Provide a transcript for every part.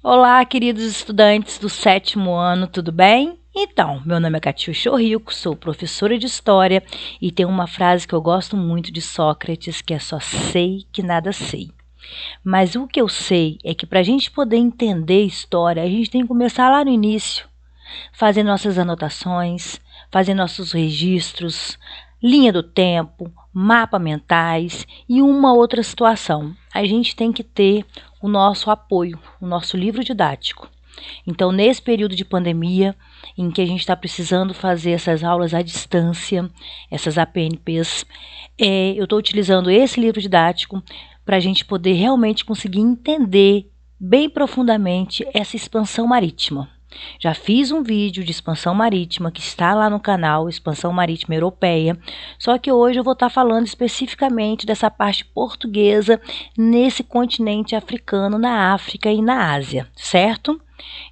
Olá, queridos estudantes do 7º ano, tudo bem? Então, meu nome é Catiúcia Rico, sou professora de História e tem uma frase que eu gosto muito de Sócrates, que é só sei que nada sei. Mas o que eu sei é que para a gente poder entender história, a gente tem que começar lá no início, fazer nossas anotações, fazer nossos registros, linha do tempo, mapa mentais e uma outra situação. A gente tem que ter o nosso apoio, o nosso livro didático. Então, nesse período de pandemia, em que a gente está precisando fazer essas aulas à distância, essas APNPs, eu estou utilizando esse livro didático para a gente poder realmente conseguir entender bem profundamente essa expansão marítima. Já fiz um vídeo de expansão marítima que está lá no canal, Expansão Marítima Europeia, só que hoje eu vou estar falando especificamente dessa parte portuguesa nesse continente africano, na África e na Ásia, certo?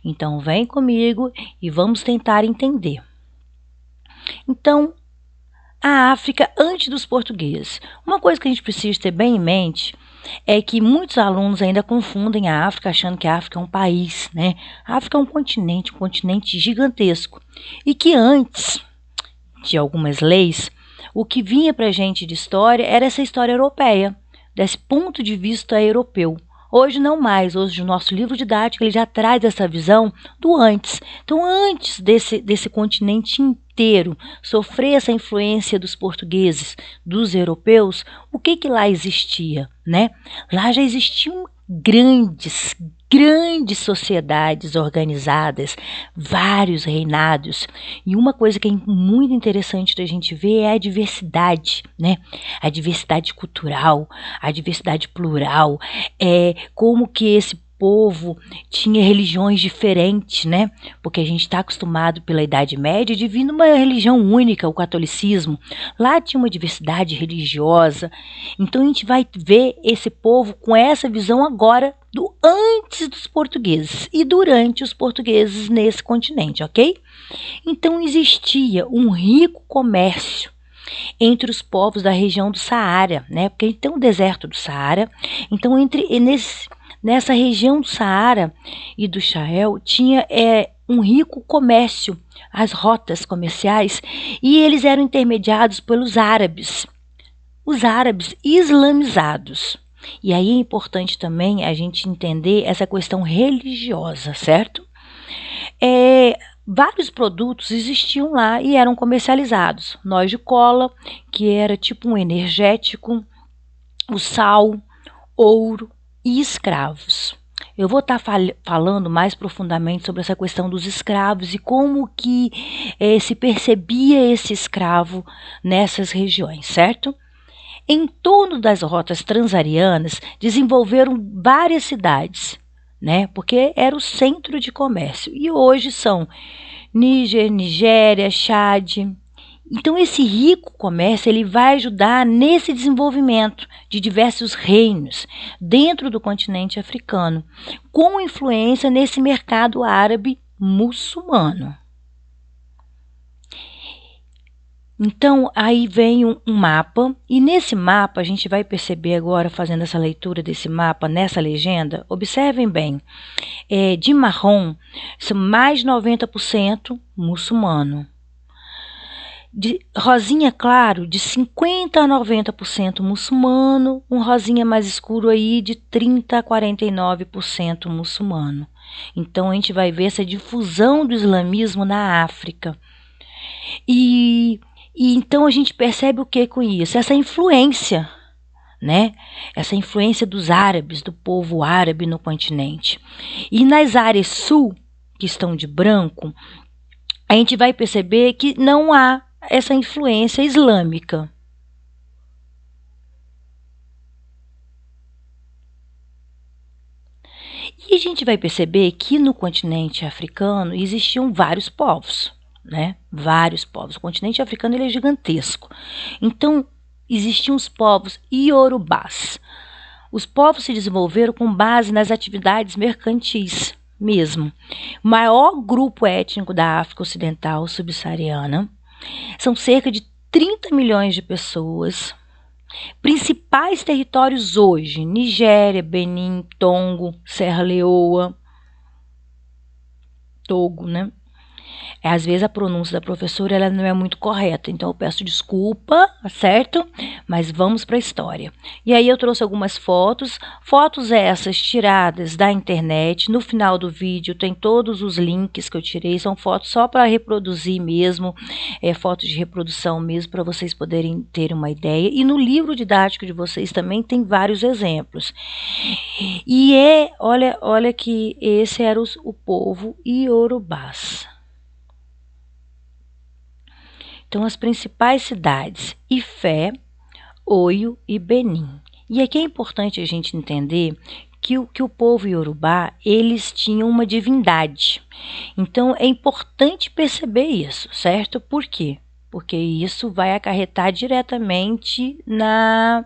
Então vem comigo e vamos tentar entender. Então, a África antes dos portugueses. Uma coisa que a gente precisa ter bem em mente é que muitos alunos ainda confundem a África achando que a África é um país, né? A África é um continente gigantesco. E que antes de algumas leis, o que vinha para a gente de história era essa história europeia, desse ponto de vista europeu. Hoje não mais, hoje o nosso livro didático ele já traz essa visão do antes. Então, antes desse continente inteiro sofrer essa influência dos portugueses, dos europeus, o que lá existia, né? Lá já existiam grandes sociedades organizadas, vários reinados. E uma coisa que é muito interessante da gente ver é a diversidade, né? A diversidade cultural, a diversidade plural, como que esse povo tinha religiões diferentes, né? Porque a gente está acostumado pela Idade Média de vir numa religião única, o catolicismo. Lá tinha uma diversidade religiosa. Então a gente vai ver esse povo com essa visão agora do antes dos portugueses e durante os portugueses nesse continente, ok? Então existia um rico comércio entre os povos da região do Saara, né? Porque tem o deserto do Saara. Então nessa região do Saara e do Sahel tinha um rico comércio, as rotas comerciais, e eles eram intermediados pelos árabes, os árabes islamizados. E aí é importante também a gente entender essa questão religiosa, certo? Vários produtos existiam lá e eram comercializados. Nós de cola, que era tipo um energético, o sal, ouro e escravos. Eu vou estar falando mais profundamente sobre essa questão dos escravos e como que se percebia esse escravo nessas regiões, certo? Em torno das rotas transarianas desenvolveram várias cidades, né? Porque era o centro de comércio. E hoje são Níger, Nigéria, Chad. Então esse rico comércio ele vai ajudar nesse desenvolvimento de diversos reinos dentro do continente africano, com influência nesse mercado árabe muçulmano. Então, aí vem um mapa, e nesse mapa a gente vai perceber agora, fazendo essa leitura desse mapa, nessa legenda, observem bem, de marrom, são mais de 90% muçulmano. De rosinha claro, de 50% a 90% muçulmano, um rosinha mais escuro aí de 30% a 49% muçulmano. Então, a gente vai ver essa difusão do islamismo na África. E então a gente percebe o que com isso? Essa influência, né? Essa influência dos árabes, do povo árabe no continente. E nas áreas sul, que estão de branco, a gente vai perceber que não há essa influência islâmica. E a gente vai perceber que no continente africano existiam vários povos. Né? Vários povos. O continente africano ele é gigantesco. Então, existiam os povos iorubás. Os povos se desenvolveram com base nas atividades mercantis mesmo. O maior grupo étnico da África Ocidental subsaariana. São cerca de 30 milhões de pessoas. Principais territórios hoje: Nigéria, Benin, Togo, Serra Leoa. Togo, né? Às vezes a pronúncia da professora ela não é muito correta, então eu peço desculpa, certo? Mas vamos para a história. E aí eu trouxe algumas fotos, fotos essas tiradas da internet. No final do vídeo tem todos os links que eu tirei, são fotos só para reproduzir mesmo, fotos de reprodução mesmo, para vocês poderem ter uma ideia. E no livro didático de vocês também tem vários exemplos. E olha que esse era o povo iorubás. Então, as principais cidades, Ifé, Oio e Benim. E aqui é importante a gente entender que o povo iorubá, eles tinham uma divindade. Então, é importante perceber isso, certo? Por quê? Porque isso vai acarretar diretamente no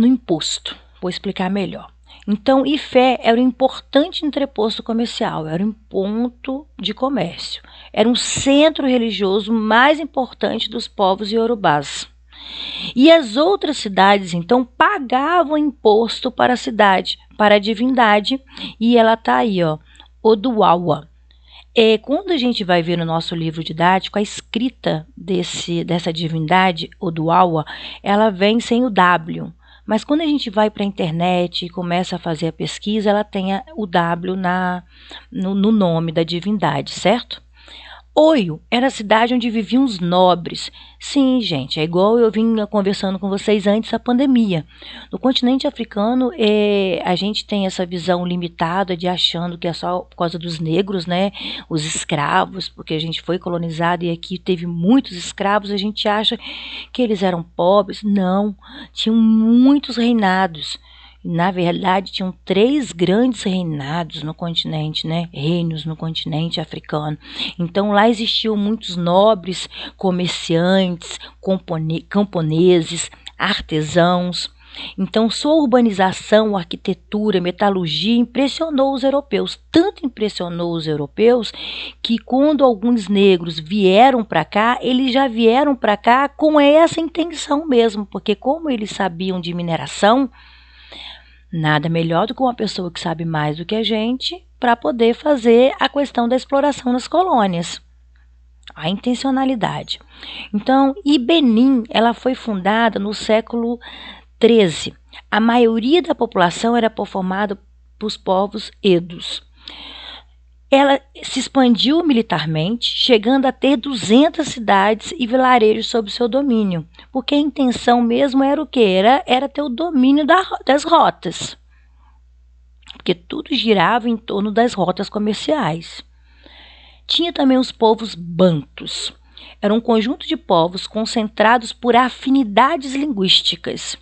imposto. Vou explicar melhor. Então, Ifé era um importante entreposto comercial, era um ponto de comércio. Era um centro religioso mais importante dos povos iorubás. E as outras cidades, então, pagavam imposto para a cidade, para a divindade, e ela está aí, ó, Oduawa. Quando a gente vai ver no nosso livro didático, a escrita dessa divindade, Oduawa, ela vem sem o W. Mas quando a gente vai para a internet e começa a fazer a pesquisa, ela tem o W no nome da divindade, certo? Oio era a cidade onde viviam os nobres. Sim, gente, é igual eu vinha conversando com vocês antes da pandemia. No continente africano, a gente tem essa visão limitada de achando que é só por causa dos negros, né? Os escravos, porque a gente foi colonizado e aqui teve muitos escravos, a gente acha que eles eram pobres. Não, tinham muitos reinados. Na verdade, tinham 3 grandes reinados no continente, né? Reinos no continente africano. Então, lá existiam muitos nobres, comerciantes, camponeses, artesãos. Então, sua urbanização, arquitetura, metalurgia impressionou os europeus. Tanto impressionou os europeus que quando alguns negros vieram para cá, eles já vieram para cá com essa intenção mesmo, porque como eles sabiam de mineração, nada melhor do que uma pessoa que sabe mais do que a gente para poder fazer a questão da exploração nas colônias. A intencionalidade. Então, Benim, ela foi fundada no século XIII. A maioria da população era formada por povos edos. Ela se expandiu militarmente, chegando a ter 200 cidades e vilarejos sob seu domínio, porque a intenção mesmo era o quê? Era ter o domínio das rotas, porque tudo girava em torno das rotas comerciais. Tinha também os povos bantus. Era um conjunto de povos concentrados por afinidades linguísticas.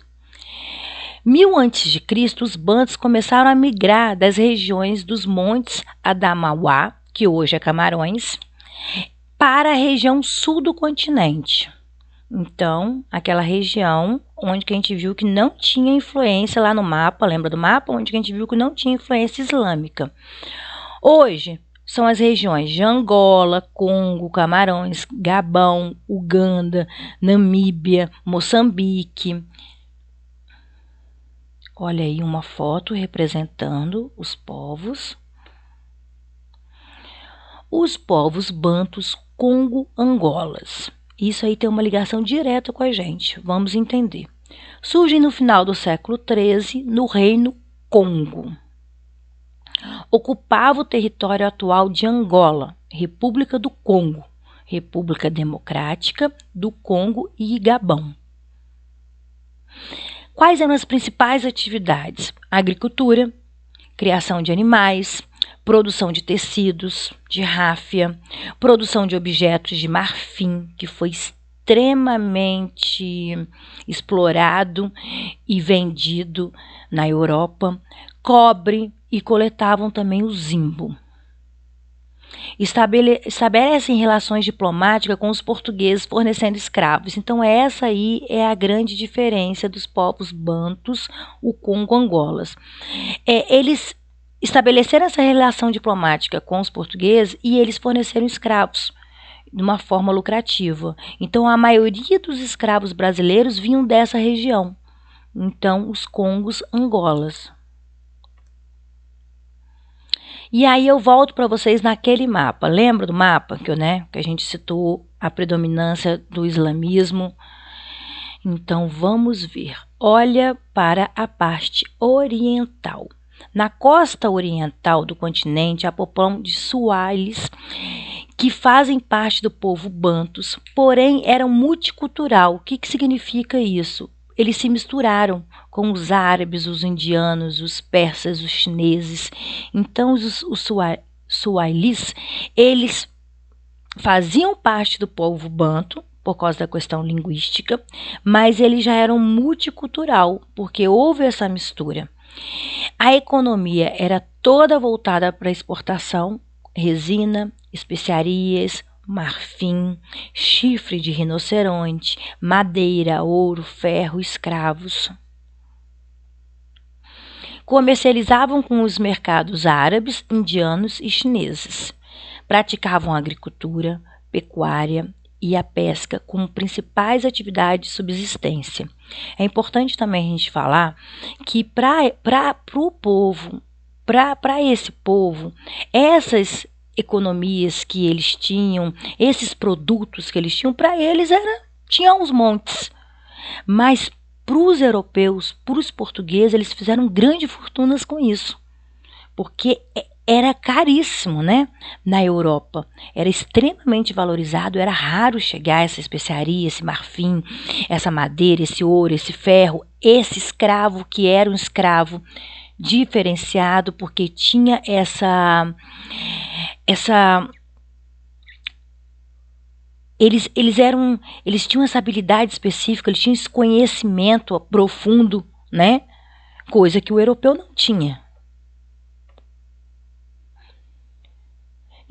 1000 a.C., os bantus começaram a migrar das regiões dos montes Adamawa, que hoje é Camarões, para a região sul do continente. Então, aquela região onde que a gente viu que não tinha influência lá no mapa, lembra do mapa? Onde que a gente viu que não tinha influência islâmica. Hoje, são as regiões de Angola, Congo, Camarões, Gabão, Uganda, Namíbia, Moçambique. Olha aí uma foto representando os povos. Os povos bantus Congo-Angolas. Isso aí tem uma ligação direta com a gente, vamos entender. Surgem no final do século XIII no reino Congo. Ocupava o território atual de Angola, República do Congo, República Democrática do Congo e Gabão. Quais eram as principais atividades? Agricultura, criação de animais, produção de tecidos, de ráfia, produção de objetos de marfim, que foi extremamente explorado e vendido na Europa, cobre e coletavam também o zimbo. Estabelecem relações diplomáticas com os portugueses fornecendo escravos. Então essa aí é a grande diferença dos povos bantus, o Congo-Angolas. Eles estabeleceram essa relação diplomática com os portugueses e eles forneceram escravos de uma forma lucrativa. Então a maioria dos escravos brasileiros vinham dessa região. Então os Congos-Angolas. E aí eu volto para vocês naquele mapa. Lembra do mapa que a gente citou a predominância do islamismo? Então vamos ver. Olha para a parte oriental. Na costa oriental do continente, a população de Sualis, que fazem parte do povo Bantus, porém eram multicultural. O que significa isso? Eles se misturaram com os árabes, os indianos, os persas, os chineses. Então, os Suailis, eles faziam parte do povo Bantu, por causa da questão linguística, mas eles já eram multicultural, porque houve essa mistura. A economia era toda voltada para a exportação, resina, especiarias, marfim, chifre de rinoceronte, madeira, ouro, ferro, escravos. Comercializavam com os mercados árabes, indianos e chineses. Praticavam agricultura, pecuária e a pesca como principais atividades de subsistência. É importante também a gente falar que para o povo, para esse povo, essas economias que eles tinham, esses produtos que eles tinham, para eles tinham uns montes. Mas para os europeus, para os portugueses, eles fizeram grandes fortunas com isso, porque era caríssimo, né? Na Europa era extremamente valorizado, era raro chegar essa especiaria, esse marfim, essa madeira, esse ouro, esse ferro, esse escravo que era um escravo diferenciado, porque tinha eles tinham essa habilidade específica, eles tinham esse conhecimento profundo, né? Coisa que o europeu não tinha.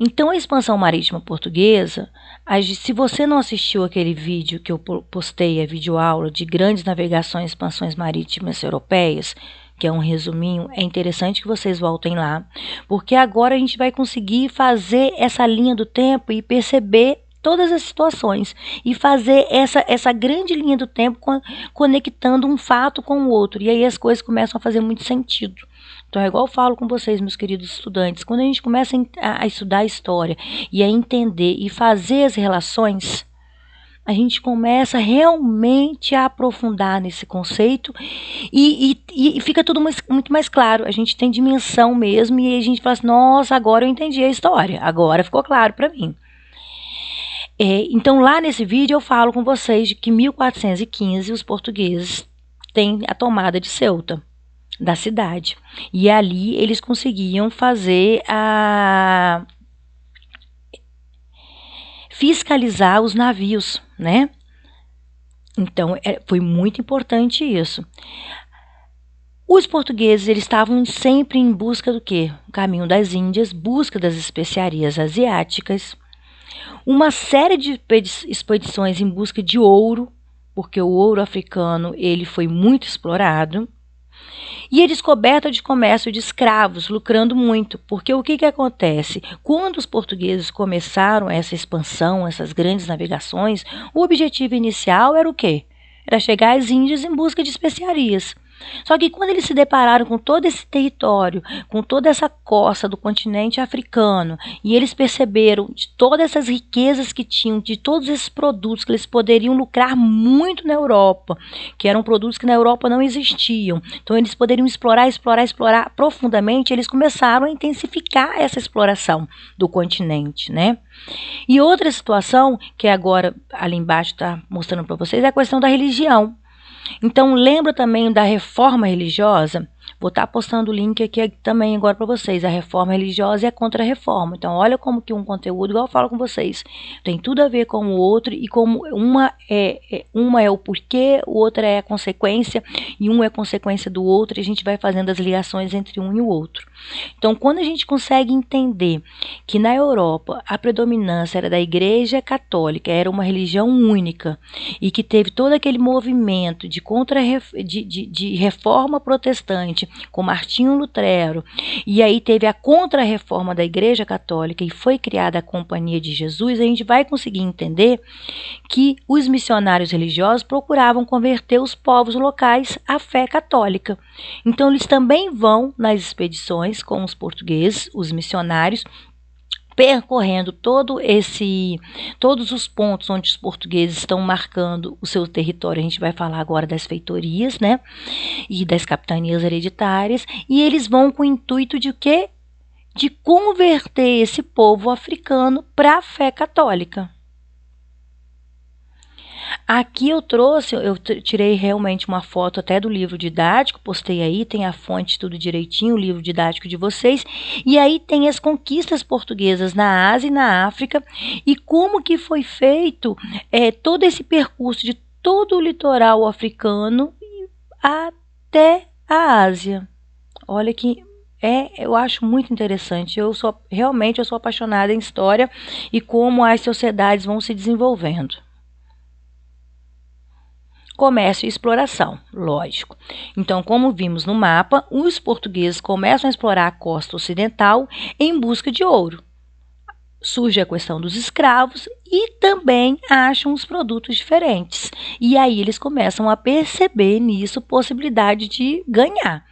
Então, a expansão marítima portuguesa, se você não assistiu aquele vídeo que eu postei, a videoaula de grandes navegações e expansões marítimas europeias, que é um resuminho, é interessante que vocês voltem lá, porque agora a gente vai conseguir fazer essa linha do tempo e perceber todas as situações e fazer essa grande linha do tempo conectando um fato com o outro, e aí as coisas começam a fazer muito sentido. Então, é igual eu falo com vocês, meus queridos estudantes, quando a gente começa a estudar a história e a entender e fazer as relações, a gente começa realmente a aprofundar nesse conceito e fica tudo muito mais claro. A gente tem dimensão mesmo e a gente fala assim, nossa, agora eu entendi a história, agora ficou claro para mim. Então, lá nesse vídeo eu falo com vocês de que em 1415 os portugueses têm a tomada de Ceuta, da cidade. E ali eles conseguiam fiscalizar os navios, né? Então, foi muito importante isso. Os portugueses, eles estavam sempre em busca do quê? O caminho das Índias, busca das especiarias asiáticas, uma série de expedições em busca de ouro, porque o ouro africano ele foi muito explorado, e a descoberta de comércio de escravos, lucrando muito, porque o que acontece? Quando os portugueses começaram essa expansão, essas grandes navegações, o objetivo inicial era o quê? Era chegar às Índias em busca de especiarias. Só que quando eles se depararam com todo esse território, com toda essa costa do continente africano, e eles perceberam de todas essas riquezas que tinham, de todos esses produtos que eles poderiam lucrar muito na Europa, que eram produtos que na Europa não existiam, então eles poderiam explorar profundamente, eles começaram a intensificar essa exploração do continente, né? E outra situação, que agora ali embaixo está mostrando para vocês, é a questão da religião. Então, lembra também da reforma religiosa? Vou estar postando o link aqui também agora para vocês. A reforma religiosa e a contra-reforma. Então, olha como que um conteúdo, igual eu falo com vocês, tem tudo a ver com o outro e como uma é o porquê, o outro é a consequência e um é consequência do outro e a gente vai fazendo as ligações entre um e o outro. Então, quando a gente consegue entender que na Europa a predominância era da Igreja Católica, era uma religião única e que teve todo aquele movimento de reforma protestante com Martinho Lutero, e aí teve a contra-reforma da Igreja Católica e foi criada a Companhia de Jesus, a gente vai conseguir entender que os missionários religiosos procuravam converter os povos locais à fé católica. Então, eles também vão nas expedições com os portugueses, os missionários, percorrendo todos os pontos onde os portugueses estão marcando o seu território. A gente vai falar agora das feitorias, né, e das capitanias hereditárias, e eles vão com o intuito de quê? De converter esse povo africano para a fé católica. Aqui eu tirei realmente uma foto até do livro didático, postei aí, tem a fonte tudo direitinho, o livro didático de vocês, e aí tem as conquistas portuguesas na Ásia e na África, e como que foi feito todo esse percurso de todo o litoral africano até a Ásia. Olha que eu acho muito interessante, eu sou apaixonada em história e como as sociedades vão se desenvolvendo. Comércio e exploração, lógico. Então, como vimos no mapa, os portugueses começam a explorar a costa ocidental em busca de ouro. Surge a questão dos escravos e também acham os produtos diferentes. E aí eles começam a perceber nisso possibilidade de ganhar.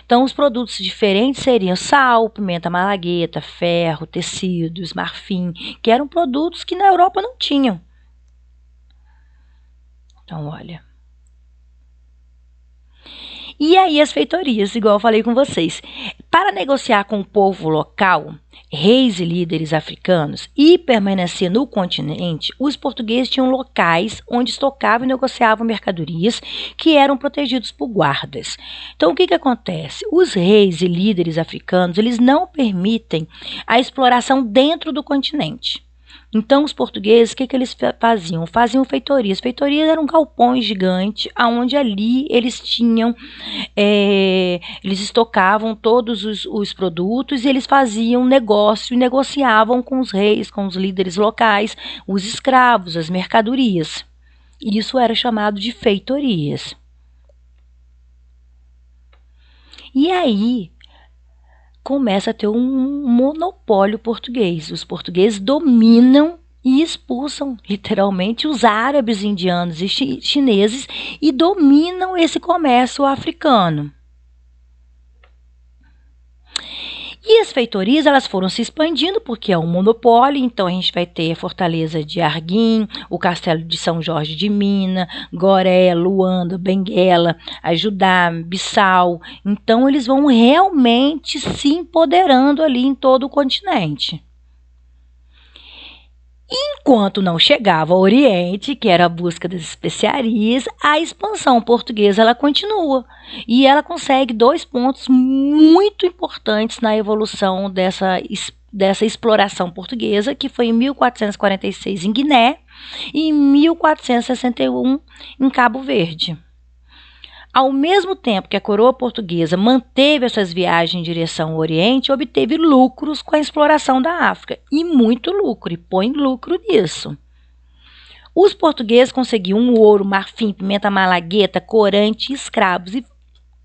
Então, os produtos diferentes seriam sal, pimenta malagueta, ferro, tecidos, marfim, que eram produtos que na Europa não tinham. Então, olha. E aí as feitorias, igual eu falei com vocês. Para negociar com o povo local, reis e líderes africanos e permanecer no continente, os portugueses tinham locais onde estocavam e negociavam mercadorias que eram protegidos por guardas. Então, o que acontece? Os reis e líderes africanos, eles não permitem a exploração dentro do continente. Então, os portugueses, o que eles faziam? Faziam feitorias. Feitorias eram galpões gigantes, onde ali eles tinham, eles estocavam todos os produtos e eles faziam negócio e negociavam com os reis, com os líderes locais, os escravos, as mercadorias. Isso era chamado de feitorias. E aí começa a ter um monopólio português. Os portugueses dominam e expulsam, literalmente, os árabes, indianos e chineses e dominam esse comércio africano. E as feitorias, elas foram se expandindo porque é um monopólio, então a gente vai ter a Fortaleza de Arguim, o Castelo de São Jorge de Minas, Goré, Luanda, Benguela, Ajudá, Bissau. Então eles vão realmente se empoderando ali em todo o continente. Enquanto não chegava ao Oriente, que era a busca das especiarias, a expansão portuguesa ela continua. E ela consegue 2 pontos muito importantes na evolução dessa exploração portuguesa, que foi em 1446 em Guiné e em 1461 em Cabo Verde. Ao mesmo tempo que a coroa portuguesa manteve essas viagens em direção ao Oriente, obteve lucros com a exploração da África, e muito lucro, e põe lucro nisso. Os portugueses conseguiam ouro, marfim, pimenta malagueta, corante e escravos, e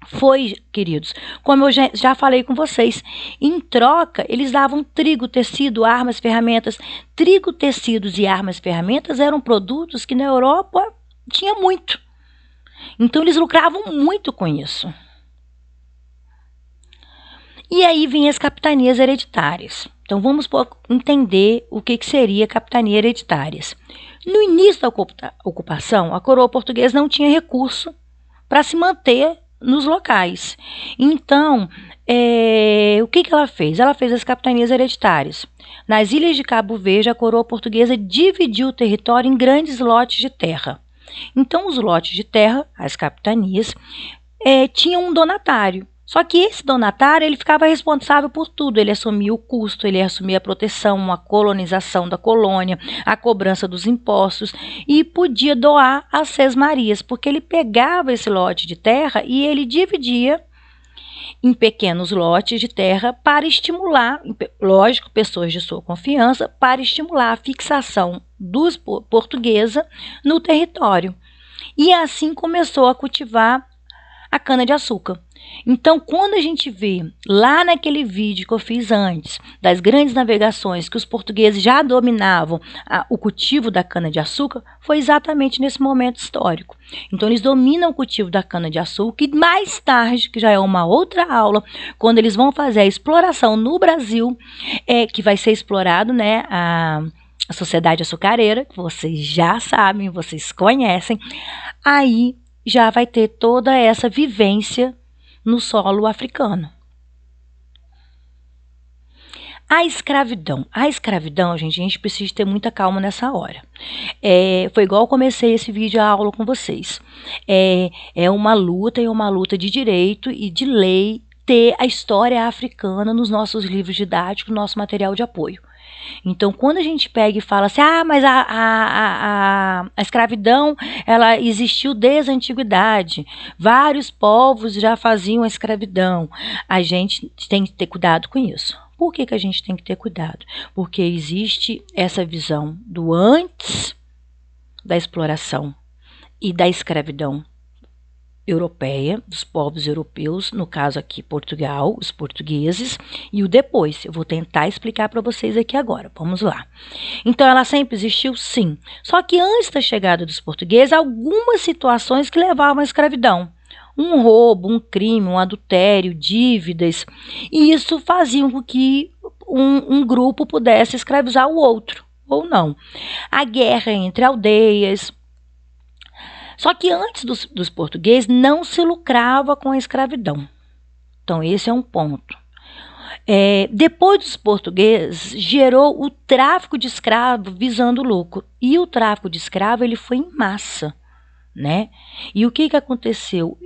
foi, queridos, como eu já falei com vocês, em troca eles davam trigo, tecido, armas, ferramentas. Trigo, tecidos e armas, ferramentas eram produtos que na Europa tinha muito. Então, eles lucravam muito com isso. E aí vem as capitanias hereditárias. Então, vamos entender o que seria capitania hereditárias. No início da ocupação, a coroa portuguesa não tinha recurso para se manter nos locais. Então, o que ela fez? Ela fez as capitanias hereditárias. Nas ilhas de Cabo Verde, a coroa portuguesa dividiu o território em grandes lotes de terra. Então, os lotes de terra, as capitanias, tinham um donatário. Só que esse donatário ele ficava responsável por tudo. Ele assumia o custo, ele assumia a proteção, a colonização da colônia, a cobrança dos impostos e podia doar às sesmarias, porque ele pegava esse lote de terra e ele dividia em pequenos lotes de terra para estimular, lógico, pessoas de sua confiança, para estimular a fixação dos portuguesa no território. E assim começou a cultivar a cana-de-açúcar. Então, quando a gente vê lá naquele vídeo que eu fiz antes, das grandes navegações, que os portugueses já dominavam o cultivo da cana-de-açúcar, foi exatamente nesse momento histórico. Então, eles dominam o cultivo da cana-de-açúcar e mais tarde, que já é uma outra aula, quando eles vão fazer a exploração no Brasil, que vai ser explorado, né, a sociedade açucareira, que vocês já sabem, vocês conhecem, aí já vai ter toda essa vivência no solo africano. A escravidão, gente, a gente precisa ter muita calma nessa hora. Foi igual eu comecei esse vídeo, a aula com vocês. É uma luta de direito e de lei ter a história africana nos nossos livros didáticos, no nosso material de apoio. Então, quando a gente pega e fala assim, mas a escravidão, ela existiu desde a antiguidade, vários povos já faziam a escravidão, a gente tem que ter cuidado com isso. Por que a gente tem que ter cuidado? Porque existe essa visão do antes da exploração e da escravidão europeia, dos povos europeus, no caso aqui Portugal, os portugueses, e o depois. Eu vou tentar explicar para vocês aqui agora. Vamos lá. Então, ela sempre existiu? Sim. Só que antes da chegada dos portugueses, algumas situações que levavam à escravidão. Um roubo, um crime, um adultério, dívidas. E isso fazia com que um grupo pudesse escravizar o outro, ou não. A guerra entre aldeias. Só que antes dos portugueses não se lucrava com a escravidão. Então, esse é um ponto. Depois dos portugueses, gerou o tráfico de escravo visando lucro. E o tráfico de escravo ele foi em massa, né? E o que aconteceu?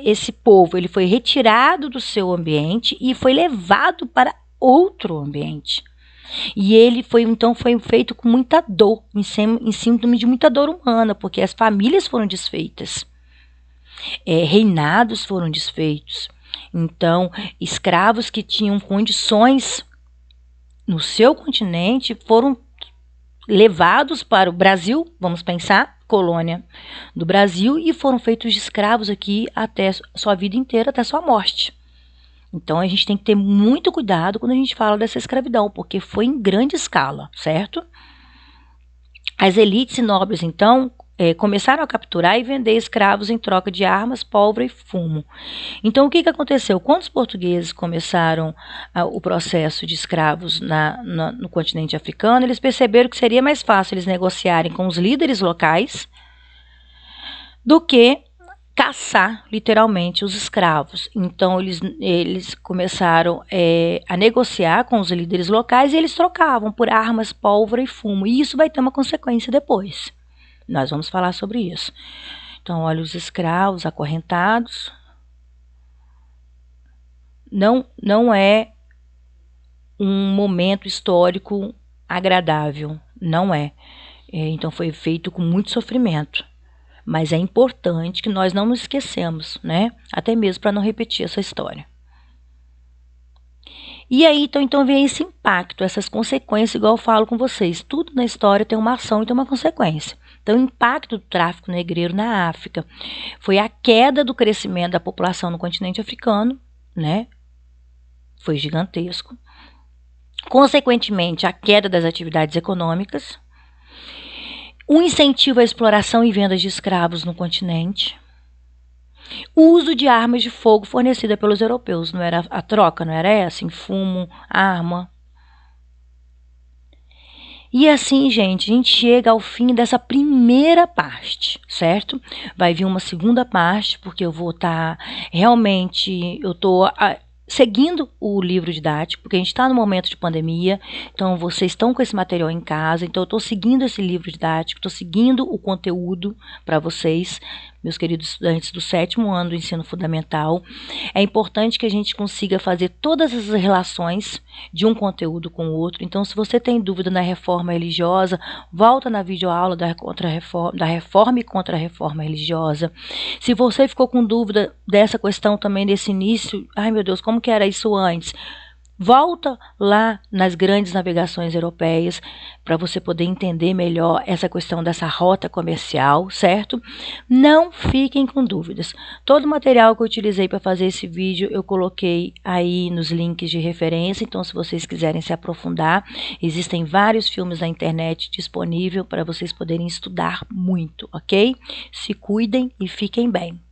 Esse povo ele foi retirado do seu ambiente e foi levado para outro ambiente. E ele foi feito com muita dor, em síndrome de muita dor humana, porque as famílias foram desfeitas, reinados foram desfeitos. Então, escravos que tinham condições no seu continente foram levados para o Brasil, vamos pensar, colônia do Brasil, e foram feitos de escravos aqui até sua vida inteira, até sua morte. Então, a gente tem que ter muito cuidado quando a gente fala dessa escravidão, porque foi em grande escala, certo? As elites nobres, então, começaram a capturar e vender escravos em troca de armas, pólvora e fumo. Então, o que aconteceu? Quando os portugueses começaram o processo de escravos no continente africano, eles perceberam que seria mais fácil eles negociarem com os líderes locais do que caçar, literalmente, os escravos. Então, eles começaram a negociar com os líderes locais e eles trocavam por armas, pólvora e fumo. E isso vai ter uma consequência depois. Nós vamos falar sobre isso. Então, olha os escravos acorrentados. Não é um momento histórico agradável. Não é. Então, foi feito com muito sofrimento. Mas é importante que nós não nos esquecemos, né? Até mesmo para não repetir essa história. E aí, então vem esse impacto, essas consequências, igual eu falo com vocês. Tudo na história tem uma ação e tem uma consequência. Então, o impacto do tráfico negreiro na África foi a queda do crescimento da população no continente africano, né? Foi gigantesco. Consequentemente, a queda das atividades econômicas. O incentivo à exploração e venda de escravos no continente. O uso de armas de fogo fornecida pelos europeus. Não era a troca, não era essa? Em fumo, arma. E assim, gente, a gente chega ao fim dessa primeira parte, certo? Vai vir uma segunda parte, porque eu vou estar eu estou seguindo o livro didático, porque a gente está no momento de pandemia, então vocês estão com esse material em casa, então eu estou seguindo esse livro didático, estou seguindo o conteúdo para vocês, meus queridos estudantes do 7º ano do ensino fundamental. É importante que a gente consiga fazer todas as relações de um conteúdo com o outro. Então, se você tem dúvida na reforma religiosa, volta na videoaula da reforma e contra a reforma religiosa. Se você ficou com dúvida dessa questão também desse início, ai meu Deus, como que era isso antes? Volta lá nas grandes navegações europeias para você poder entender melhor essa questão dessa rota comercial, certo? Não fiquem com dúvidas. Todo o material que eu utilizei para fazer esse vídeo eu coloquei aí nos links de referência, então se vocês quiserem se aprofundar, existem vários filmes na internet disponíveis para vocês poderem estudar muito, ok? Se cuidem e fiquem bem.